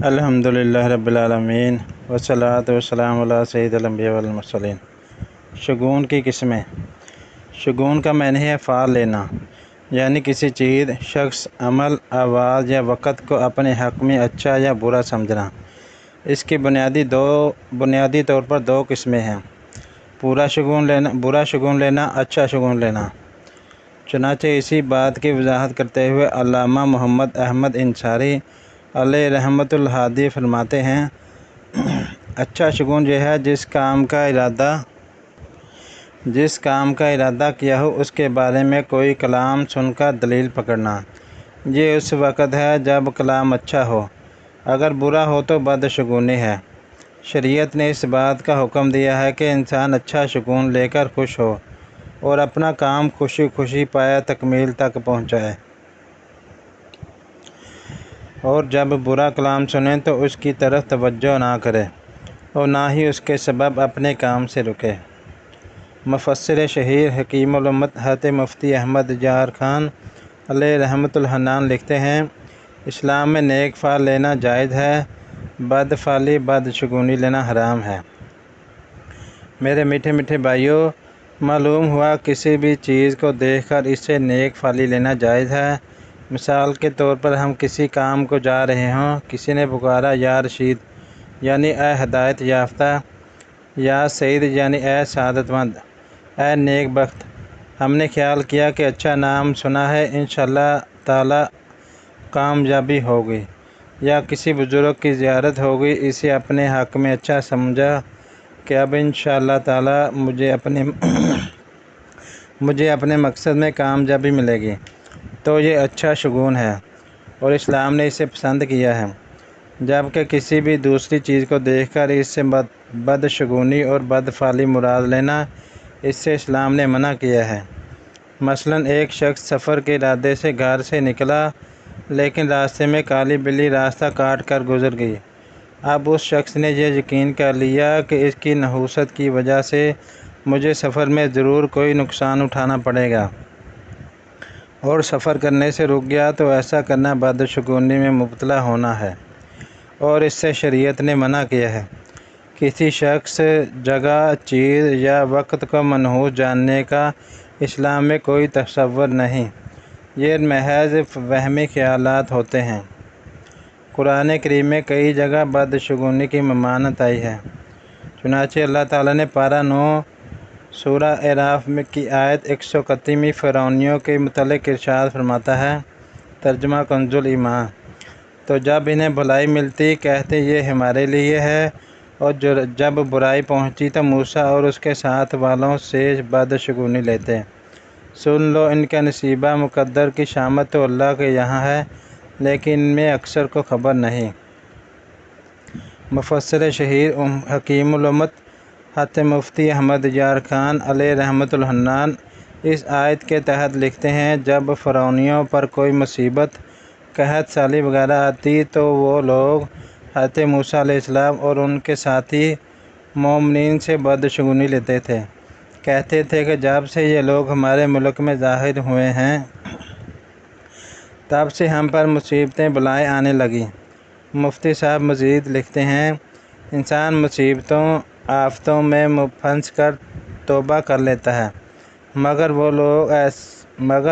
الحمدللہ رب العالمین والصلاۃ والسلام علی سید الانبیاء والمرسلین۔ شگون کی قسمیں۔ شگون کا معنی ہے فعل لینا، یعنی کسی چیز، شخص، عمل، آواز یا وقت کو اپنے حق میں اچھا یا برا سمجھنا۔ اس کی بنیادی طور پر دو قسمیں ہیں: برا شگون لینا، اچھا شگون لینا۔ چنانچہ اسی بات کی وضاحت کرتے ہوئے علامہ محمد احمد انصاری علیہ رحمۃ الہادی فرماتے ہیں، اچھا شگون یہ ہے جس کام کا ارادہ کیا ہو اس کے بارے میں کوئی کلام سن کر دلیل پکڑنا۔ یہ اس وقت ہے جب کلام اچھا ہو، اگر برا ہو تو بد شگونی ہے۔ شریعت نے اس بات کا حکم دیا ہے کہ انسان اچھا شگون لے کر خوش ہو اور اپنا کام خوشی خوشی پایہ تکمیل تک پہنچائے، اور جب برا کلام سنے تو اس کی طرف توجہ نہ کرے اور نہ ہی اس کے سبب اپنے کام سے رکے۔ مفسر شہیر حکیم الامت حضرت مفتی احمد یار خان علیہ رحمۃ الحنان لکھتے ہیں، اسلام میں نیک فعل لینا جائز ہے، بد فعلی بد شگونی لینا حرام ہے۔ میرے میٹھے میٹھے بھائیوں، معلوم ہوا کسی بھی چیز کو دیکھ کر اس سے نیک فعلی لینا جائز ہے۔ مثال کے طور پر ہم کسی کام کو جا رہے ہوں، کسی نے پکارا یا رشید یعنی اے ہدایت یافتہ، یا سعید یعنی اے سعادت مند، اے نیک بخت۔ ہم نے خیال کیا کہ اچھا نام سنا ہے، انشاءاللہ تعالی کامیابی ہوگی، یا کسی بزرگ کی زیارت ہوگی، اسے اپنے حق میں اچھا سمجھا کہ اب انشاءاللہ تعالی مجھے اپنے مقصد میں کامیابی ملے گی، تو یہ اچھا شگون ہے اور اسلام نے اسے پسند کیا ہے۔ جبکہ کسی بھی دوسری چیز کو دیکھ کر اس سے بد شگونی اور بد فعلی مراد لینا، اس سے اسلام نے منع کیا ہے۔ مثلاً ایک شخص سفر کے ارادے سے گھر سے نکلا، لیکن راستے میں کالی بلی راستہ کاٹ کر گزر گئی۔ اب اس شخص نے یہ یقین کر لیا کہ اس کی نحوست کی وجہ سے مجھے سفر میں ضرور کوئی نقصان اٹھانا پڑے گا، اور سفر کرنے سے رک گیا، تو ایسا کرنا بد شگونی میں مبتلا ہونا ہے، اور اس سے شریعت نے منع کیا ہے۔ کسی شخص، جگہ، چیز یا وقت کو منحوس جاننے کا اسلام میں کوئی تصور نہیں، یہ محض وہمی خیالات ہوتے ہیں۔ قرآن کریم میں کئی جگہ بد شگونی کی ممانعت آئی ہے۔ چنانچہ اللہ تعالیٰ نے پارہ 9 سورہ اعراف کی آیت 131 میں فرعونیوں کے متعلق ارشاد فرماتا ہے، ترجمہ کنز ایمان: تو جب انہیں بھلائی ملتی کہتے یہ ہمارے لیے ہے، اور جب برائی پہنچی تو موسیٰ اور اس کے ساتھ والوں سے بد شگونی لیتے۔ سن لو ان کا نصیبہ مقدر کی شامت تو اللہ کے یہاں ہے، لیکن ان میں اکثر کو خبر نہیں۔ مفسر شہیر حکیم الامت حضرت مفتی احمد یار خان علیہ رحمۃ الحنان اس آیت کے تحت لکھتے ہیں، جب فرعونیوں پر کوئی مصیبت، قحط سالی وغیرہ آتی تو وہ لوگ حضرت موسیٰ علیہ السلام اور ان کے ساتھی مومنین سے بد شگونی لیتے تھے۔ کہتے تھے کہ جب سے یہ لوگ ہمارے ملک میں ظاہر ہوئے ہیں، تب سے ہم پر مصیبتیں بلائیں آنے لگیں۔ مفتی صاحب مزید لکھتے ہیں، انسان مصیبتوں آفتوں میں پھنس کر توبہ کر لیتا ہے، مگر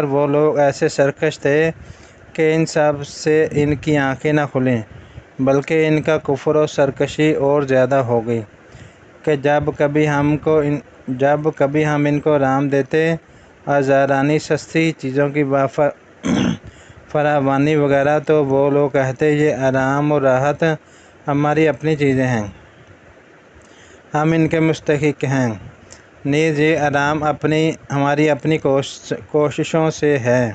وہ لوگ ایسے سرکش تھے کہ ان سب سے ان کی آنکھیں نہ کھلیں، بلکہ ان کا کفر و سرکشی اور زیادہ ہو گئی کہ جب کبھی ہم ان کو آرام دیتے، آزارانی سستی چیزوں کی فراوانی وغیرہ، تو وہ لوگ کہتے یہ آرام اور راحت ہماری اپنی چیزیں ہیں، ہم ان کے مستحق ہیں، نیز یہ آرام ہماری اپنی کوششوں سے ہے۔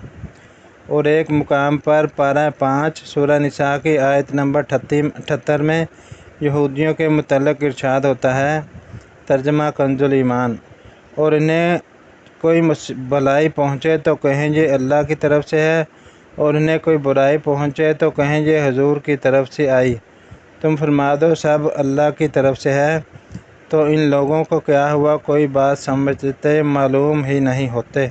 اور ایک مقام پر پارہ 5 سورہ نساء کی آیت نمبر 78 میں یہودیوں کے متعلق ارشاد ہوتا ہے، ترجمہ کنز ایمان: اور انہیں کوئی بھلائی پہنچے تو کہیں یہ اللہ کی طرف سے ہے، اور انہیں کوئی برائی پہنچے تو کہیں یہ حضور کی طرف سے آئی، تم فرما دو سب اللہ کی طرف سے ہے، تو ان لوگوں کو کیا ہوا، کوئی بات سمجھتے معلوم ہی نہیں ہوتے۔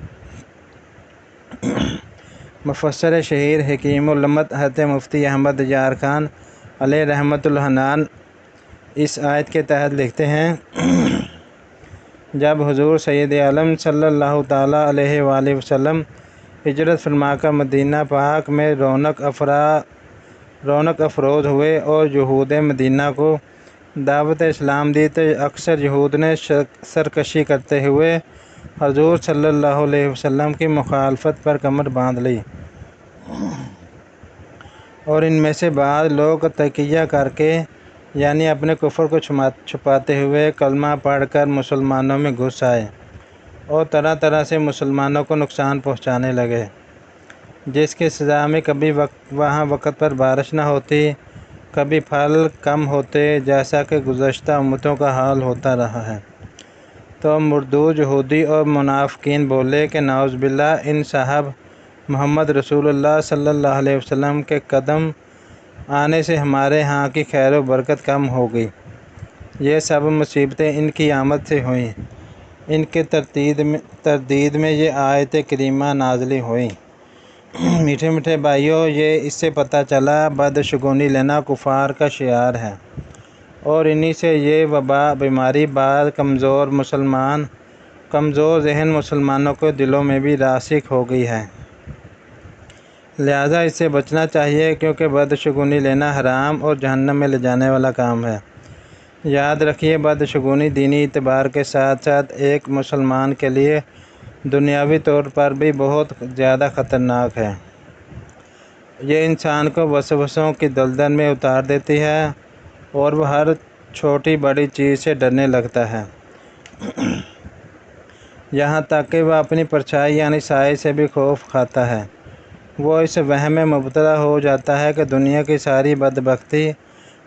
مفسر شہیر حکیم الامت حضرت مفتی احمد یار خان علیہ رحمۃ الحنان اس آیت کے تحت لکھتے ہیں، جب حضور سید عالم صلی اللہ تعالیٰ علیہ وآلہ وسلم ہجرت فرما کر مدینہ پاک میں رونق افروز ہوئے اور یہود مدینہ کو دعوت اسلام دی تو اکثر یہود نے سرکشی کرتے ہوئے حضور صلی اللہ علیہ وسلم کی مخالفت پر کمر باندھ لی، اور ان میں سے بعض لوگ تقیہ کر کے یعنی اپنے کفر کو چھپاتے ہوئے کلمہ پڑھ کر مسلمانوں میں گھس آئے اور طرح طرح سے مسلمانوں کو نقصان پہنچانے لگے، جس کی سزا میں کبھی وہاں وقت پر بارش نہ ہوتی، کبھی پھل کم ہوتے، جیسا کہ گزشتہ امتوں کا حال ہوتا رہا ہے۔ تو مردود یہودی اور منافقین بولے کہ نعوذ باللہ، ان صاحب محمد رسول اللہ صلی اللہ علیہ وسلم کے قدم آنے سے ہمارے ہاں کی خیر و برکت کم ہو گئی، یہ سب مصیبتیں ان کی آمد سے ہوئیں، ان کے تردید میں یہ آیت کریمہ نازل ہوئیں۔ میٹھے میٹھے بھائیوں، یہ اس سے پتہ چلا بدشگونی لینا کفار کا شعار ہے، اور انہی سے یہ وبا بیماری بعض کمزور ذہن مسلمانوں کے دلوں میں بھی راسخ ہو گئی ہے، لہٰذا اس سے بچنا چاہیے، کیونکہ بدشگونی لینا حرام اور جہنم میں لے جانے والا کام ہے۔ یاد رکھیے، بدشگونی دینی اعتبار کے ساتھ ساتھ ایک مسلمان کے لیے دنیاوی طور پر بھی بہت زیادہ خطرناک ہے۔ یہ انسان کو وسوسوں کی دلدل میں اتار دیتی ہے اور وہ ہر چھوٹی بڑی چیز سے ڈرنے لگتا ہے، یہاں تک کہ وہ اپنی پرچھائی یعنی سائے سے بھی خوف کھاتا ہے۔ وہ اس وہم میں مبتلا ہو جاتا ہے کہ دنیا کی ساری بدبختی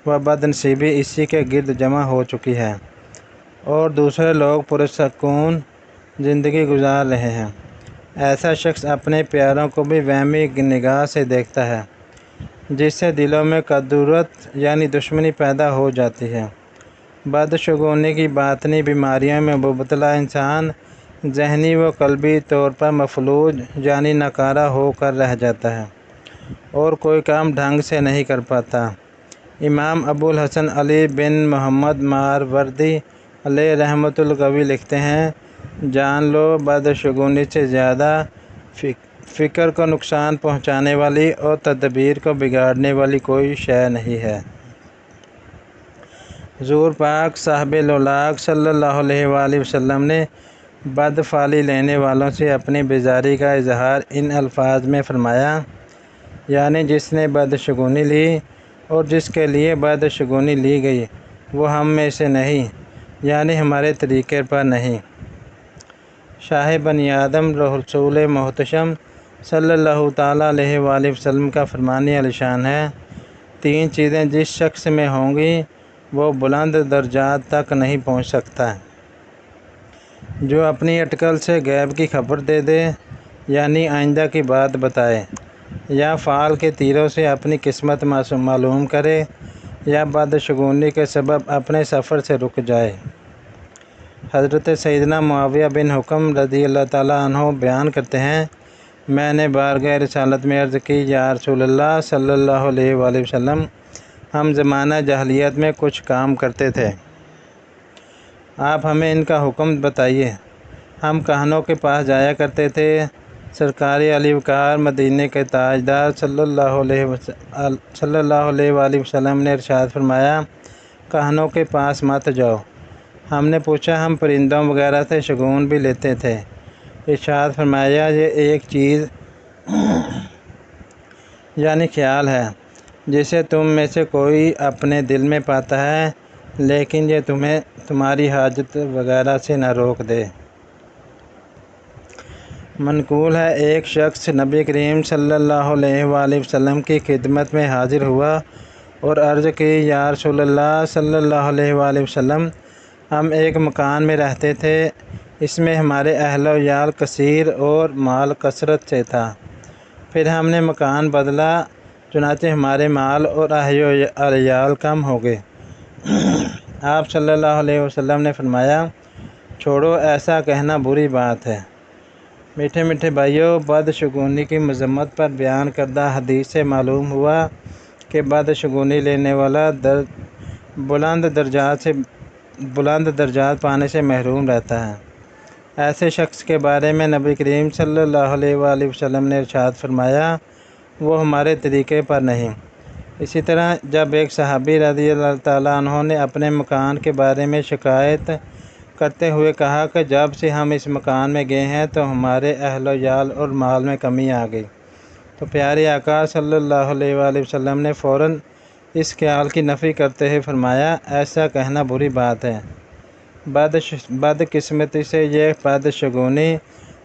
و بدنصیبی اسی کے گرد جمع ہو چکی ہے اور دوسرے لوگ پرسکون زندگی گزار رہے ہیں۔ ایسا شخص اپنے پیاروں کو بھی وہمی نگاہ سے دیکھتا ہے، جس سے دلوں میں کدورت یعنی دشمنی پیدا ہو جاتی ہے۔ بدشگونی کی باطنی بیماریوں میں مبتلا انسان ذہنی و قلبی طور پر مفلوج یعنی ناکارہ ہو کر رہ جاتا ہے اور کوئی کام ڈھنگ سے نہیں کر پاتا۔ امام ابو الحسن علی بن محمد ماروردی علیہ رحمۃ القوی لکھتے ہیں، جان لو بدشگونی سے زیادہ فکر کو نقصان پہنچانے والی اور تدبیر کو بگاڑنے والی کوئی شے نہیں ہے۔ حضور پاک صاحب لولاک صلی اللہ علیہ وآلہ وسلم نے بدفعلی لینے والوں سے اپنی بیزاری کا اظہار ان الفاظ میں فرمایا، یعنی جس نے بدشگونی لی اور جس کے لیے بدشگونی لی گئی وہ ہم میں سے نہیں، یعنی ہمارے طریقے پر نہیں۔ شاہ بنی آدم رسول محتشم صلی اللہ تعالیٰ علیہ وآلہ وسلم کا فرمان عالی شان ہے، تین چیزیں جس شخص میں ہوں گی وہ بلند درجات تک نہیں پہنچ سکتا: جو اپنی اٹکل سے غیب کی خبر دے دے یعنی آئندہ کی بات بتائے، یا فال کے تیروں سے اپنی قسمت معلوم کرے، یا بدشگونی کے سبب اپنے سفر سے رک جائے۔ حضرت سیدنا معاویہ بن حکم رضی اللہ تعالیٰ عنہ بیان کرتے ہیں، میں نے بارگاہ رسالت میں عرض کی، یا رسول اللہ صلی اللہ علیہ وآلہ وسلم، ہم زمانہ جاہلیت میں کچھ کام کرتے تھے، آپ ہمیں ان کا حکم بتائیے۔ ہم کہنوں کے پاس جایا کرتے تھے، سرکار علی وقار مدینے کے تاجدار صلی اللہ علیہ وآلہ وسلم نے ارشاد فرمایا، کہنوں کے پاس مت جاؤ۔ ہم نے پوچھا، ہم پرندوں وغیرہ سے شگون بھی لیتے تھے۔ ارشاد فرمایا، یہ ایک چیز یعنی خیال ہے جسے تم میں سے کوئی اپنے دل میں پاتا ہے، لیکن یہ تمہیں تمہاری حاجت وغیرہ سے نہ روک دے۔ منقول ہے، ایک شخص نبی کریم صلی اللہ علیہ وآلہ وسلم کی خدمت میں حاضر ہوا اور عرض کی، یا رسول اللہ صلی اللہ علیہ وآلہ وسلم، ہم ایک مکان میں رہتے تھے، اس میں ہمارے اہل و عیال کثیر اور مال کثرت سے تھا، پھر ہم نے مکان بدلا، چنانچہ ہمارے مال اور اہل و عیال کم ہو گئے۔ آپ صلی اللہ علیہ وسلم نے فرمایا، چھوڑو، ایسا کہنا بری بات ہے۔ میٹھے میٹھے بھائیوں، بدشگونی کی مذمت پر بیان کردہ حدیث سے معلوم ہوا کہ بدشگونی لینے والا بلند درجات پانے سے محروم رہتا ہے۔ ایسے شخص کے بارے میں نبی کریم صلی اللہ علیہ وآلہ وسلم نے ارشاد فرمایا، وہ ہمارے طریقے پر نہیں۔ اسی طرح جب ایک صحابی رضی اللہ تعالیٰ عنہ نے اپنے مکان کے بارے میں شکایت کرتے ہوئے کہا کہ جب سے ہم اس مکان میں گئے ہیں تو ہمارے اہل و عیال اور مال میں کمی آ گئی، تو پیارے آقا صلی اللہ علیہ وآلہ وسلم نے فوراً اس خیال کی نفی کرتے ہوئے فرمایا، ایسا کہنا بری بات ہے۔ بدقسمتی سے یہ بدشگونی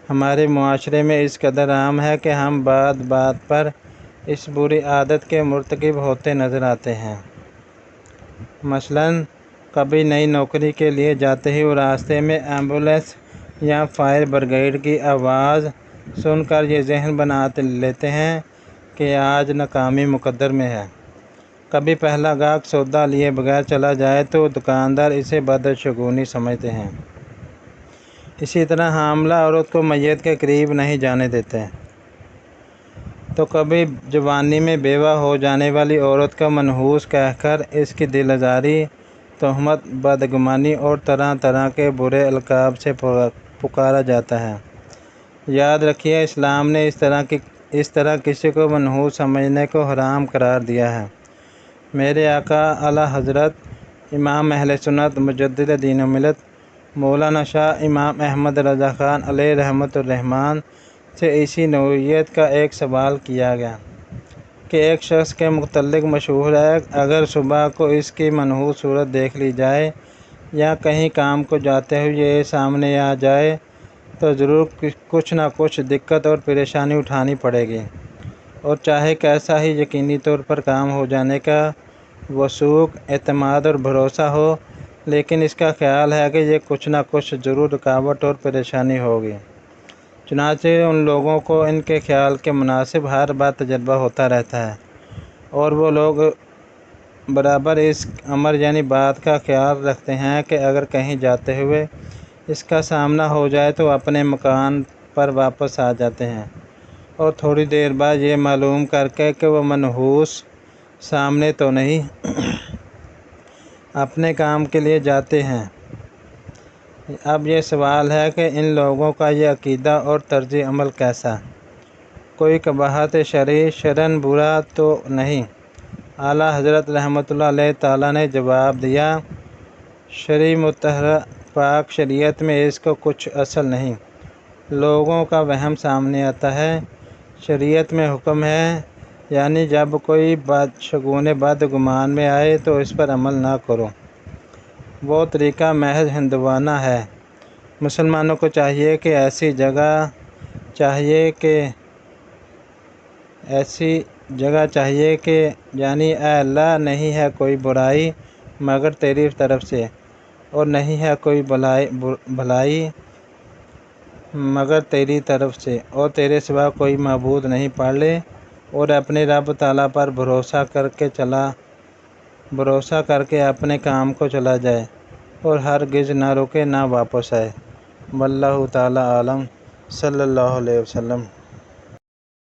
ہمارے معاشرے میں اس قدر عام ہے کہ ہم بات بات پر اس بری عادت کے مرتکب ہوتے نظر آتے ہیں۔ مثلاً کبھی نئی نوکری کے لیے جاتے ہی وہ راستے میں ایمبولینس یا فائر بریگیڈ کی آواز سن کر یہ ذہن بنا لیتے ہیں کہ آج ناکامی مقدر میں ہے۔ کبھی پہلا گاہک سودا لیے بغیر چلا جائے تو دکاندار اسے بدشگونی سمجھتے ہیں۔ اسی طرح حاملہ عورت کو میت کے قریب نہیں جانے دیتے۔ تو کبھی جوانی میں بیوہ ہو جانے والی عورت کا منحوس کہہ کر اس کی دل آزاری، تہمت، بدگمانی اور طرح طرح کے برے القاب سے پکارا جاتا ہے۔ یاد رکھیے، اسلام نے اس طرح کسی کو منحوس سمجھنے کو حرام قرار دیا ہے۔ میرے آقا اعلیٰ حضرت امام اہل سنت مجدد دین و ملت مولانا شاہ امام احمد رضا خان علیہ رحمۃ الرحمن سے اسی نوعیت کا ایک سوال کیا گیا کہ ایک شخص کے متعلق مشہور ہے، اگر صبح کو اس کی منحوس صورت دیکھ لی جائے یا کہیں کام کو جاتے ہوئے یہ سامنے آ جائے تو ضرور کچھ نہ کچھ دقت اور پریشانی اٹھانی پڑے گی، اور چاہے کیسا ہی یقینی طور پر کام ہو جانے کا وثوق، اعتماد اور بھروسہ ہو، لیکن اس کا خیال ہے کہ یہ کچھ نہ کچھ ضرور رکاوٹ اور پریشانی ہوگی۔ چنانچہ ان لوگوں کو ان کے خیال کے مناسب ہر بار تجربہ ہوتا رہتا ہے، اور وہ لوگ برابر اس امر یعنی بات کا خیال رکھتے ہیں کہ اگر کہیں جاتے ہوئے اس کا سامنا ہو جائے تو اپنے مکان پر واپس آ جاتے ہیں، اور تھوڑی دیر بعد یہ معلوم کر کے کہ وہ منحوس سامنے تو نہیں اپنے کام کے لیے جاتے ہیں۔ اب یہ سوال ہے کہ ان لوگوں کا یہ عقیدہ اور طرز عمل کیسا؟ کوئی قباحت شرعی شرعاً برا تو نہیں؟ اعلیٰ حضرت رحمۃ اللہ علیہ تعالیٰ نے جواب دیا، شرعی مطہرہ پاک شریعت میں اس کو کچھ اصل نہیں، لوگوں کا وہم سامنے آتا ہے۔ شریعت میں حکم ہے، یعنی جب کوئی بدشگونی بدگمان میں آئے تو اس پر عمل نہ کرو۔ وہ طریقہ محض ہندوانہ ہے۔ مسلمانوں کو چاہیے کہ ایسی جگہ چاہیے کہ یعنی اے اللہ، نہیں ہے کوئی برائی مگر تیری طرف سے، اور نہیں ہے کوئی بھلائی مگر تیری طرف سے، اور تیرے سوا کوئی معبود نہیں، پڑھ لے، اور اپنے رب تعالیٰ پر بھروسہ کر کے اپنے کام کو چلا جائے، اور ہرگز نہ رکے نہ واپس آئے۔ واللہ تعالیٰ عالم۔ صلی اللہ علیہ وسلم۔